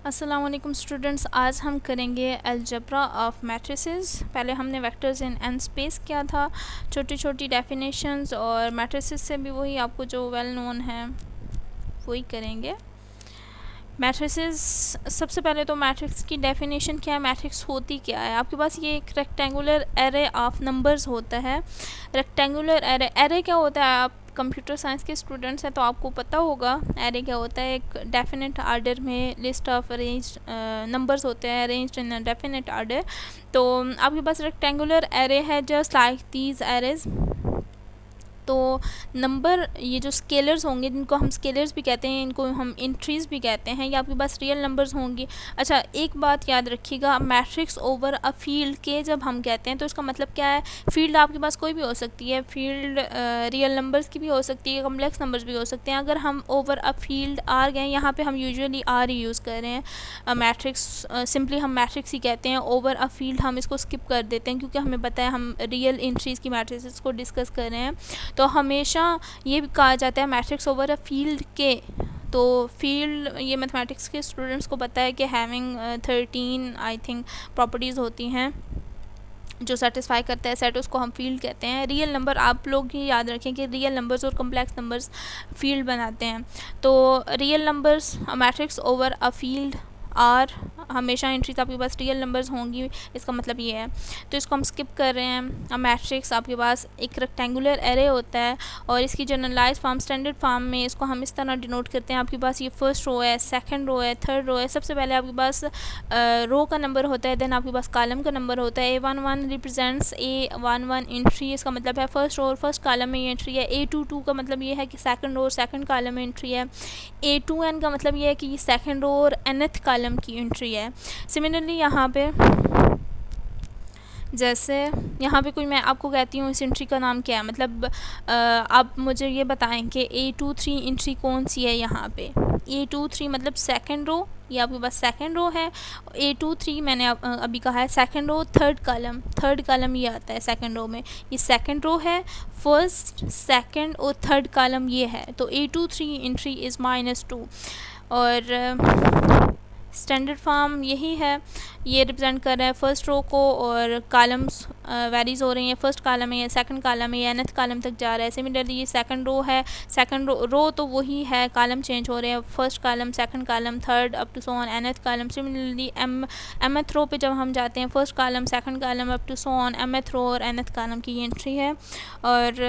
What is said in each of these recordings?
अस्सलाम वालेकुम स्टूडेंट्स, आज हम करेंगे अलजेब्रा ऑफ मैट्रिसेस। पहले हमने वेक्टर्स इन एन स्पेस किया था, छोटी छोटी डेफिनेशंस, और मैट्रिसेस से भी वही आपको जो वेल नोन है वही करेंगे। मैट्रिसेस, सबसे पहले तो मैट्रिक्स की डेफिनेशन क्या है, मैट्रिक्स होती क्या है। आपके पास ये एक रेक्टेंगुलर एरे ऑफ नंबर्स होता है। रेक्टेंगुलर एरे क्या होता है, आप कंप्यूटर साइंस के स्टूडेंट्स हैं तो आपको पता होगा एरे क्या होता है। एक डेफिनेट आर्डर में लिस्ट ऑफ अरेंज नंबर्स होते हैं, arranged in a definite order. तो आपके पास रेक्टेंगुलर एरे है जस्ट लाइक दीज एरेज। तो नंबर, ये जो स्केलर्स होंगे जिनको हम स्केलर्स भी कहते हैं, इनको हम इंट्रीज भी कहते हैं, या आपके पास रियल नंबर्स होंगी। अच्छा, एक बात याद रखिएगा, मैट्रिक्स ओवर अ फील्ड के जब हम कहते हैं तो इसका मतलब क्या है। फील्ड आपके पास कोई भी हो सकती है, फील्ड रियल नंबर्स की भी हो सकती है, कम्प्लेक्स नंबर्स भी हो सकते हैं। अगर हम ओवर अ फील्ड आर गए, यहाँ पे हम यूजुअली आर ही यूज़ कर रहे हैं। मैट्रिक्स सिंपली हम मैट्रिक्स ही कहते हैं। ओवर अ फील्ड हम इसको स्किप कर देते हैं क्योंकि हमें पता है हम रियल इंट्रीज़ की मैट्रिसेस को डिस्कस कर रहे हैं। तो हमेशा ये भी कहा जाता है मैट्रिक्स ओवर अ फील्ड के। तो फील्ड, ये मैथमेटिक्स के स्टूडेंट्स को पता है कि हैविंग 13 आई थिंक प्रॉपर्टीज़ होती हैं जो सेटिस्फाई करता है सेट, उसको हम फील्ड कहते हैं। रियल नंबर, आप लोग ही याद रखें कि रियल नंबर्स और कम्प्लेक्स नंबर्स फील्ड बनाते हैं। तो real numbers matrix over a field R, हमेशा एंट्रीज आपके पास रियल नंबर्स होंगी, इसका मतलब ये है। तो इसको हम स्किप कर रहे हैं। मैट्रिक्स आपके पास एक रेक्टेंगुलर एरे होता है और इसकी जनरलाइज फॉर्म, स्टैंडर्ड फॉर्म में इसको हम इस तरह डिनोट करते हैं। आपके पास ये फर्स्ट रो है, सेकंड रो है, थर्ड रो है। सबसे पहले आपके पास रो का नंबर होता है, देन आपके पास कॉलम का नंबर होता है। A11 रिप्रेजेंट्स A11 एंट्री, इसका मतलब है फर्स्ट रो और फर्स्ट कॉलम में ये एंट्री है। A22 का मतलब ये है कि सेकंड रो और सेकंड कॉलम में एंट्री है। A2n का मतलब ये है कि ये सेकंड रो और nth कॉलम की एंट्री है। सिमिलरली यहाँ पे, जैसे यहाँ पे कोई मैं आपको कहती हूँ इस एंट्री का नाम क्या है, मतलब आप मुझे ये बताएं कि A23 एंट्री कौन सी है। यहाँ पे A23 मतलब सेकंड रो, ये आपके पास सेकंड रो है। A23 मैंने अभी कहा है सेकंड रो, थर्ड कॉलम ये आता है सेकंड रो में। ये सेकंड रो है, फर्स्ट, सेकंड और थर्ड कॉलम ये है। तो A23 एंट्री इज़ -2। और स्टैंडर्ड फॉर्म यही है, ये रिप्रेजेंट कर रहा है फर्स्ट रो को, और कॉलम्स वेरीज हो रही हैं। फर्स्ट कॉलम है, सेकंड कॉलम है, nth कॉलम तक जा रहा है। सिमिलरली ये सेकंड रो है, सेकंड रो तो वही है, कॉलम चेंज हो रहे हैं, first column, second column, third up to so on nth column. Similarly mth row पे जब हम जाते हैं, first column, second column up to so on mth row और nth कॉलम की एंट्री है। और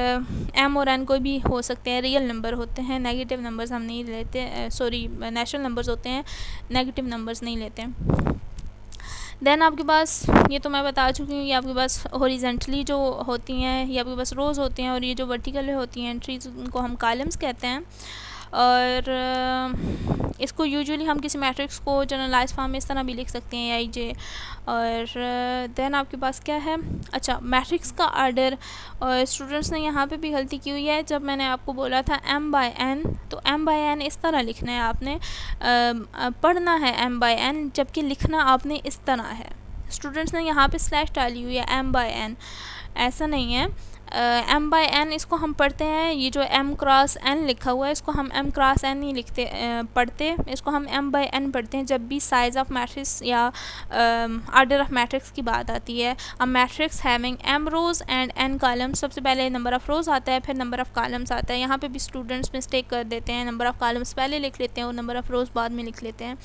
m और n कोई भी हो सकते हैं, रियल नंबर होते हैं, नेगेटिव नंबर्स हम नहीं लेते, सॉरी नेचुरल नंबर्स होते हैं, नेगेटिव नंबर्स नहीं लेते हैं। देन आपके पास, ये तो मैं बता चुकी हूँ, ये आपके पास हॉरिजेंटली जो होती हैं ये आपके पास रोज़ होती हैं, और ये जो वर्टिकली होती हैं एंट्रीज उनको हम कॉलम्स कहते हैं। और इसको यूजुअली हम किसी मैट्रिक्स को जनरलाइज फॉर्म में इस तरह भी लिख सकते हैं, आई जे। और देन आपके पास क्या है, अच्छा, मैट्रिक्स का आर्डर। और स्टूडेंट्स ने यहाँ पे भी गलती की हुई है। जब मैंने आपको बोला था m/n, तो m/n इस तरह लिखना है आपने, पढ़ना है m/n, जबकि लिखना आपने इस तरह है। स्टूडेंट्स ने यहाँ पे स्लैश डाली हुई है m/n, ऐसा नहीं है। m/n इसको हम पढ़ते हैं, ये जो m क्रॉस n लिखा हुआ है इसको हम m क्रॉस n नहीं लिखते, पढ़ते, इसको हम m/n पढ़ते हैं जब भी साइज़ ऑफ मैट्रिक्स या आर्डर ऑफ मैट्रिक्स की बात आती है। A matrix having m rows and n columns, सबसे पहले नंबर ऑफ़ रोज़ आता है, फिर नंबर ऑफ़ कॉलम्स आता है। यहाँ पे भी स्टूडेंट्स मिस्टेक कर देते हैं, नंबर ऑफ़ कॉलम्स पहले लिख लेते हैं और नंबर ऑफ़ रोज़ बाद में लिख लेते हैं।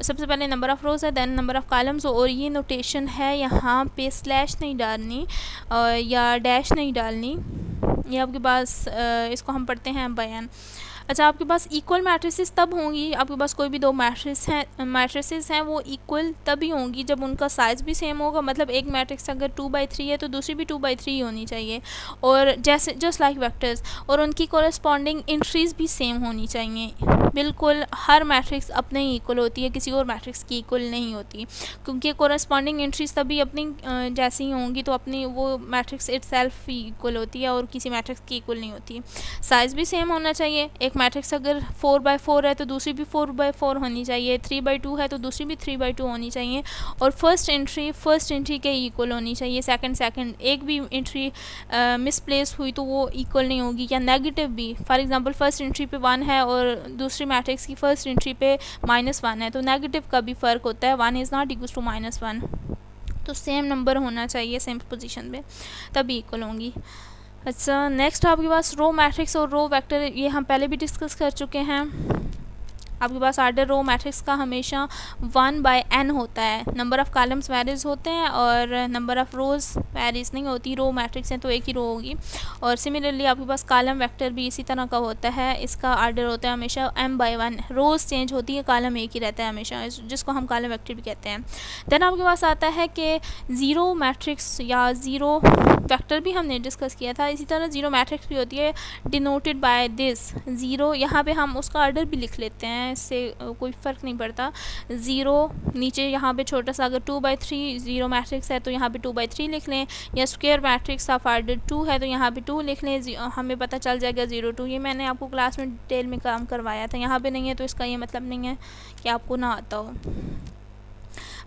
सबसे पहले नंबर ऑफ़ रोज़ है, देन नंबर ऑफ़ कॉलम्स। और ये नोटेशन है, यहाँ पे स्लैश नहीं डालनी या डैश नहीं डालनी, ये आपके पास इसको हम पढ़ते हैं m/n। अच्छा, आपके पास इक्वल मैट्रिसेस तब होंगी, आपके पास कोई भी दो मैट्रिसेस हैं वो इक्वल तभी होंगी जब उनका साइज़ भी सेम होगा। मतलब एक मैट्रिक्स अगर 2/3 है तो दूसरी भी 2/3 ही होनी चाहिए, और जैसे जस्ट लाइक वेक्टर्स, और उनकी कोरेस्पॉन्डिंग एंट्रीज़ भी सेम होनी चाहिए। बिल्कुल हर मैट्रिक्स अपने ही इक्वल होती है, किसी और मैट्रिक्स की इक्वल नहीं होती, क्योंकि कोरेस्पॉन्डिंग एंट्रीज तभी अपनी जैसी ही होंगी तो अपनी वो मैट्रिक्स इटसेल्फ ही इक्वल होती है और किसी मैट्रिक्स की इक्वल नहीं होती। साइज़ भी सेम होना चाहिए, एक एक मैट्रिक्स अगर 4/4 है तो दूसरी भी 4/4 होनी चाहिए, 3/2 है तो दूसरी भी 3/2 होनी चाहिए, और फर्स्ट एंट्री के इक्वल होनी चाहिए, सेकंड एक भी एंट्री मिसप्लेस हुई तो वो इक्वल नहीं होगी, या नेगेटिव भी। फॉर एग्जांपल फर्स्ट एंट्री पे 1 है और दूसरी मैट्रिक्स की फर्स्ट एंट्री पे -1 है, तो नेगेटिव का भी फ़र्क होता है, 1 इज़ नॉट इक्वल टू -1, तो सेम नंबर होना चाहिए सेम पोजीशन पे, तभी इक्वल होंगी। अच्छा, नेक्स्ट आपके पास रो मैट्रिक्स और रो वेक्टर, ये हम पहले भी डिस्कस कर चुके हैं। आपके पास आर्डर रो मैट्रिक्स का हमेशा 1/n होता है, नंबर ऑफ़ कॉलम्स वेरीज होते हैं और नंबर ऑफ़ रोज़ वेरीज नहीं होती। रो मैट्रिक्स हैं तो एक ही रो होगी, और सिमिलरली आपके पास कॉलम वेक्टर भी इसी तरह का होता है, इसका आर्डर होता है हमेशा m/1, रोज़ चेंज होती है, कॉलम एक ही रहता है हमेशा, जिसको हम कॉलम वेक्टर भी कहते हैं। देन आपके पास आता है कि ज़ीरो मैट्रिक्स या ज़ीरो वेक्टर भी हमने डिस्कस किया था, इसी तरह ज़ीरो मैट्रिक्स भी होती है, डिनोटेड बाय दिस ज़ीरो, यहाँ पे हम उसका आर्डर भी लिख लेते हैं, इससे कोई फ़र्क नहीं पड़ता। ज़ीरो नीचे यहाँ पे छोटा सा, अगर 2/3 ज़ीरो मैट्रिक्स है तो यहाँ पे 2/3 लिख लें, या स्क्वायर मैट्रिक्स ऑफ आर्डर 2 है तो यहाँ पे 2 लिख लें, हमें पता चल जाएगा 0 2। ये मैंने आपको क्लास में डिटेल में काम करवाया था, यहाँ पे नहीं है तो इसका ये मतलब नहीं है कि आपको ना आता हो।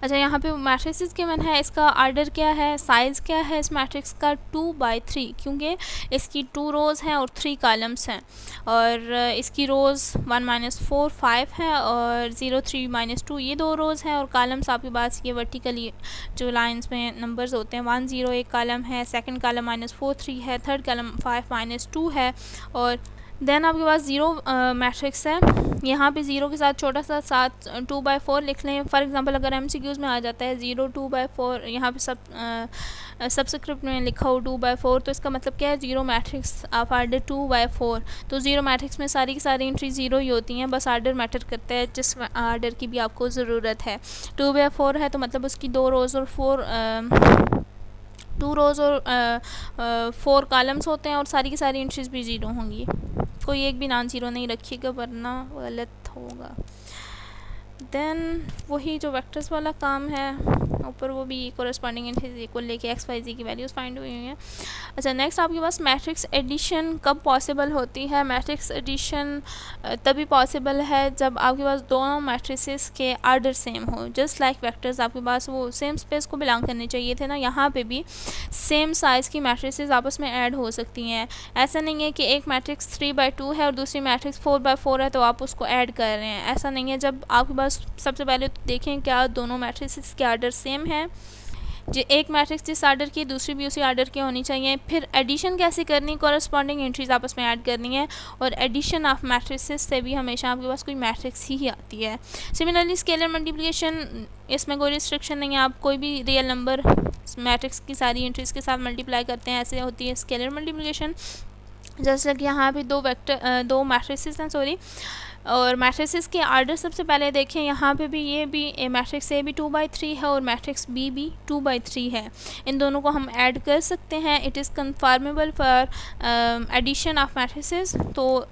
अच्छा, यहाँ पे मैट्रिक्स गिवन है, इसका आर्डर क्या है, साइज़ क्या है इस मैट्रिक्स का, 2/3, क्योंकि इसकी 2 रोज़ हैं और 3 कॉलम्स हैं, और इसकी रोज़ 1 - 4 5 है, और 0 3 - 2 ये 2 रोज़ हैं, और कॉलम्स आपके पास ये वर्टिकली जो लाइंस में नंबर्स होते हैं 1 0 एक कॉलम है, सेकंड कॉलम -4 3 है, थर्ड कॉलम 5 - 2 है, और देन आपके पास ज़ीरो मैट्रिक्स है, यहाँ पे ज़ीरो के साथ छोटा सा 2/4 लिख लें। फॉर एग्जांपल अगर MCQs में आ जाता है 0 2/4, यहाँ पे सबस्क्रिप्ट में लिखा हो 2/4, तो इसका मतलब क्या है, ज़ीरो मैट्रिक्स ऑफ आर्डर 2/4, तो ज़ीरो मैट्रिक्स में सारी की सारी एंट्री ज़ीरो ही होती हैं, बस आर्डर मैटर करता है जिस आर्डर की भी आपको ज़रूरत है। 2/4 है तो मतलब उसकी 2 रोज़ और 4 कॉलम्स होते हैं, और सारी की सारी एंट्रीज भी ज़ीरो होंगी, कोई एक भी नॉन ज़ीरो नहीं रखिएगा वरना गलत होगा। देन वही जो वेक्टर्स वाला काम है ऊपर, वो भी कोरस्पॉन्डिंग एंट्रीज इक्वल लेके x y z की वैल्यूज़ फाइंड हुई हैं। अच्छा, नेक्स्ट आपके पास मैट्रिक्स एडिशन कब पॉसिबल होती है। मैट्रिक्स एडिशन तभी पॉसिबल है जब आपके पास दोनों मैट्रिसेस के आर्डर सेम हो, जस्ट लाइक वेक्टर्स आपके पास वो सेम स्पेस को बिलोंग करने चाहिए थे ना, यहाँ पे भी सेम साइज़ की मैट्रिसेस आपस में ऐड हो सकती हैं। ऐसा नहीं है कि एक मैट्रिक्स 3/2 है और दूसरी मैट्रिक्स 4/4 है तो आप उसको ऐड कर रहे हैं, ऐसा नहीं है। जब आपके पास सबसे पहले तो देखें क्या दोनों मैट्रिसेस के आर्डर सेम है, जो एक मैट्रिक्स जिस आर्डर की दूसरी भी उसी आर्डर की होनी चाहिए। फिर एडिशन कैसे करनी, कॉरस्पॉन्डिंग एंट्रीज आपस में ऐड करनी है, और एडिशन ऑफ मैट्रिसेस से भी हमेशा आपके पास कोई मैट्रिक्स ही आती है। सिमिलरली स्केलर मल्टीप्लिकेशन, इसमें कोई रिस्ट्रिक्शन नहीं है, आप कोई भी रियल नंबर मैट्रिक्स की सारी एंट्रीज के साथ मल्टीप्लाई करते हैं, ऐसे होती है स्केलर मल्टीप्लिकेशन। जैसे कि यहाँ पे दो मैट्रिसेस हैं और मैट्रिसेस के आर्डर सबसे पहले देखें, यहाँ पे भी ये भी मैट्रिक्स ए भी 2/3 है और मैट्रिक्स बी भी 2/3 है। इन दोनों को हम ऐड कर सकते हैं। It is conformable for addition of matrices. तो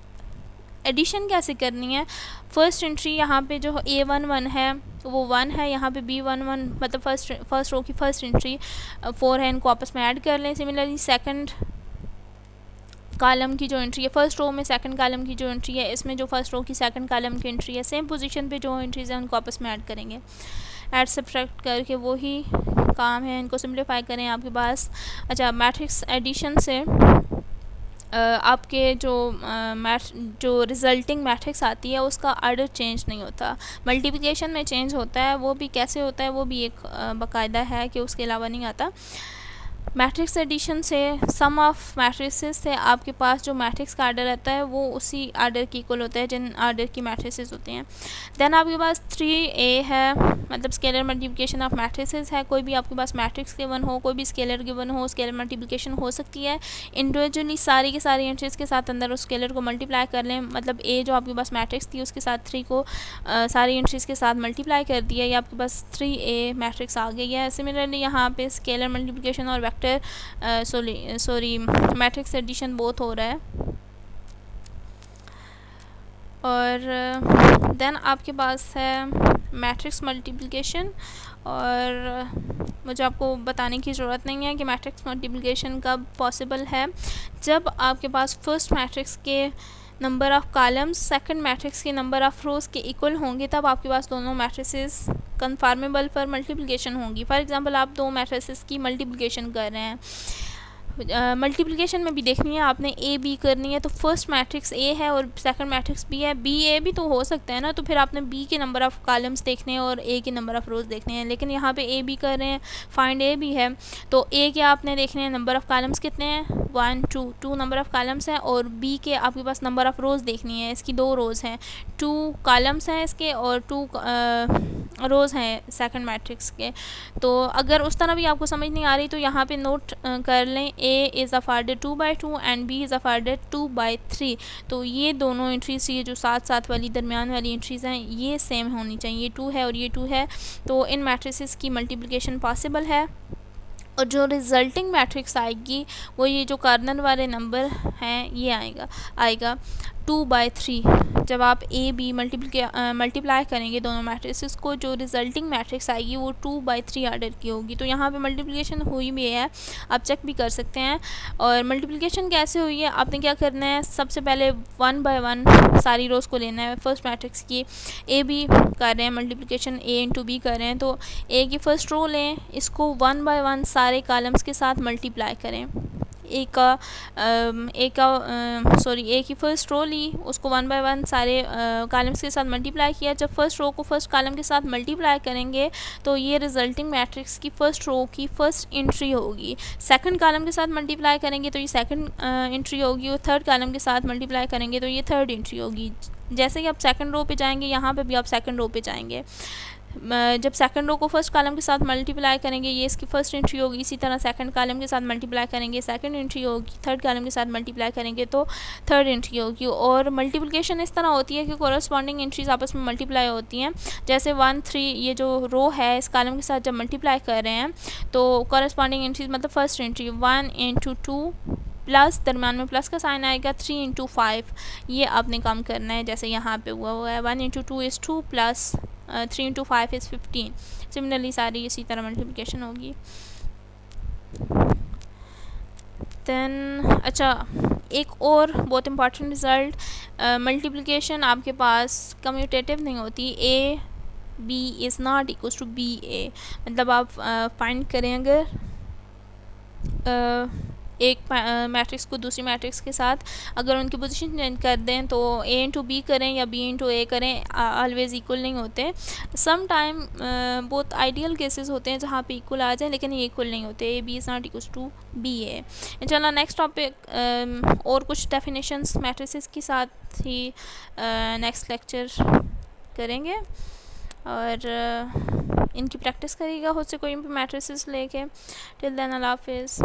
एडिशन कैसे करनी है, फर्स्ट एंट्री यहाँ पे जो A11 है वो 1 है, यहाँ पे B11 मतलब फर्स्ट रो की फर्स्ट एंट्री 4 है, इनको आपस में ऐड कर लें। सिमिलरली सेकंड कॉलम की जो एंट्री है, फर्स्ट रो में सेकंड कॉलम की जो एंट्री है, इसमें जो फर्स्ट रो की सेकंड कॉलम की एंट्री है, सेम पोजीशन पे जो एंट्रीज हैं उनको आपस में ऐड करेंगे। ऐड सब्ट्रैक्ट करके वही काम है, इनको सिंप्लीफाई करें आपके पास। अच्छा, मैट्रिक्स एडिशन से आपके जो रिज़ल्टिंग मैट्रिक्स आती है उसका आर्डर चेंज नहीं होता, मल्टीप्लिकेशन में चेंज होता है। वो भी कैसे होता है, वो भी एक बाकायदा है कि उसके अलावा नहीं आता। मैट्रिक्स एडिशन से सम ऑफ मैट्रिसेस से आपके पास जो मैट्रिक्स का आर्डर रहता है वो उसी आर्डर की इक्वल होता है जिन आर्डर की मैट्रिसेस होती हैं। देन आपके पास 3A है, मतलब स्केलर मल्टीप्लिकेशन ऑफ मैट्रिसेस है। कोई भी आपके पास मैट्रिक्स गिवन हो, कोई भी स्केलर गिवन हो, स्केलर मल्टीप्लिकेशन हो सकती है। इंडिविजुअली सारी की सारी एंट्रीज के साथ अंदर उस स्केलर को मल्टीप्लाई कर लें, मतलब A जो आपके पास मैट्रिक्स थी उसके साथ 3 को सारी एंट्रीज के साथ मल्टीप्लाई कर दिया, या आपके पास 3A मैट्रिक्स आ गई है। सिमिलरली यहाँ पे स्केलर मल्टीप्लिकेशन और वेक्टर मैट्रिक्स एडिशन बोथ हो रहा है। और देन आपके पास है मैट्रिक्स मल्टीप्लिकेशन, और मुझे आपको बताने की ज़रूरत नहीं है कि मैट्रिक्स मल्टीप्लिकेशन कब पॉसिबल है, जब आपके पास फर्स्ट मैट्रिक्स के number of columns second matrix के नंबर ऑफ़ रोज़ के इक्वल होंगे तब आपके पास दोनों मैट्रिसेस कन्फर्मेबल पर मल्टीप्लिकेशन होंगी। फॉर एग्जांपल आप दो मैट्रिसेस की मल्टीप्लिकेशन कर रहे हैं, मल्टीप्लिकेशन में भी देखनी है आपने ए बी करनी है, तो फर्स्ट मैट्रिक्स ए है और सेकंड मैट्रिक्स बी है, बी ए भी तो हो सकता है ना, तो फिर आपने बी के नंबर ऑफ़ कॉलम्स देखने हैं और ए के नंबर ऑफ़ रोज़ देखने हैं। लेकिन यहाँ पे ए बी कर रहे हैं, फाइंड ए बी है, तो ए के आपने देखने हैं नंबर ऑफ़ कॉलम्स कितने हैं, 1 2 नंबर ऑफ़ कॉलम्स हैं, और बी के आपके पास नंबर ऑफ़ रोज़ देखनी है, इसकी 2 रोज़ हैं, 2 कॉलम्स हैं इसके और 2 रोज़ हैं सेकंड मैट्रिक्स के। तो अगर उस तरह भी आपको समझ नहीं आ रही तो यहाँ पे नोट कर लें, A is afforded 2/2 and B is afforded 2/3। तो ये दोनों एंट्रीज, ये जो साथ साथ वाली दरमियान वाली एंट्रीज़ हैं, ये सेम होनी चाहिए, ये 2 है और ये 2 है, तो इन मैट्रिसेस की मल्टीप्लिकेशन पॉसिबल है। और जो रिज़ल्टिंग मैट्रिक्स आएगी वो ये जो कार्नर वाले नंबर हैं ये आएगा 2/3। जब आप ए बी मल्टीप्लाई करेंगे दोनों मैट्रिसेस को, जो रिज़ल्टिंग मैट्रिक्स आएगी वो 2/3 आर्डर की होगी। तो यहाँ पे मल्टीप्लिकेशन हुई भी है, आप चेक भी कर सकते हैं। और मल्टीप्लिकेशन कैसे हुई है, आपने क्या करना है, सबसे पहले 1 बाय 1 सारी रोज़ को लेना है। फर्स्ट मैट्रिक्स की ए बी कर रहे हैं मल्टीप्लिकेशन, ए इंटू बी कर रहे हैं, तो ए की फ़र्स्ट रो लें, इसको 1 बाय 1 सारे कॉलम्स के साथ मल्टीप्लाई करें। ए की फ़र्स्ट रो ली, उसको 1 बाय 1 सारे कॉलम्स के साथ मल्टीप्लाई किया। जब फर्स्ट रो को फर्स्ट कॉलम के साथ मल्टीप्लाई करेंगे तो ये रिज़ल्टिंग मैट्रिक्स की फ़र्स्ट रो की फ़र्स्ट एंट्री होगी। सेकंड कॉलम के साथ मल्टीप्लाई करेंगे तो ये सेकंड एंट्री होगी, और थर्ड कॉलम के साथ मल्टीप्लाई करेंगे तो ये थर्ड एंट्री होगी। जैसे कि आप सेकंड रो पे जाएंगे, यहाँ पे भी आप सेकंड रो पे जाएंगे, जब सेकंड रो को फर्स्ट कॉलम के साथ मल्टीप्लाई करेंगे ये इसकी फ़र्स्ट एंट्री होगी। इसी तरह सेकंड कॉलम के साथ मल्टीप्लाई करेंगे सेकंड एंट्री होगी, थर्ड कॉलम के साथ मल्टीप्लाई करेंगे तो थर्ड एंट्री होगी। और मल्टीप्लिकेशन इस तरह होती है कि कोरस्पॉन्डिंग एंट्रीज आपस में मल्टीप्लाई होती हैं। जैसे 1 3 ये जो रो है इस कॉलम के साथ जब मल्टीप्लाई कर रहे हैं तो कोरस्पॉन्डिंग एंट्रीज मतलब फर्स्ट एंट्री 1 इंटू 2 प्लस दरम्यान में प्लस का साइन आएगा 3 इंटू 5, ये आपने काम करना है जैसे यहाँ पे हुआ है 1 into 2 is 2 plus 3 into 5 is 15। Similarly सारी इसी तरह मल्टीप्लिकेशन होगी। देन अच्छा, एक और बहुत इंपॉर्टेंट रिज़ल्ट, मल्टीप्लिकेशन आपके पास कम्यूटेटिव नहीं होती, A B is not equals to B A. मतलब आप फाइंड करें अगर एक मैट्रिक्स को दूसरी मैट्रिक्स के साथ अगर उनकी पोजीशन चेंज कर दें तो ए इंटू बी करें या बी इंटू ए करें, ऑलवेज़ इक्वल नहीं होते। सम टाइम बहुत आइडियल केसेस होते हैं जहाँ पे इक्वल आ जाए, लेकिन ये इक्वल नहीं होते। A B is not equal to B A. चलो नेक्स्ट टॉपिक और कुछ डेफिनेशंस मैट्रिसेस के साथ ही नेक्स्ट लेक्चर करेंगे और इनकी प्रैक्टिस करिएगा खुद से कोई भी मैट्रिसेस लेके। टिल देन अल्लाह हाफिज़।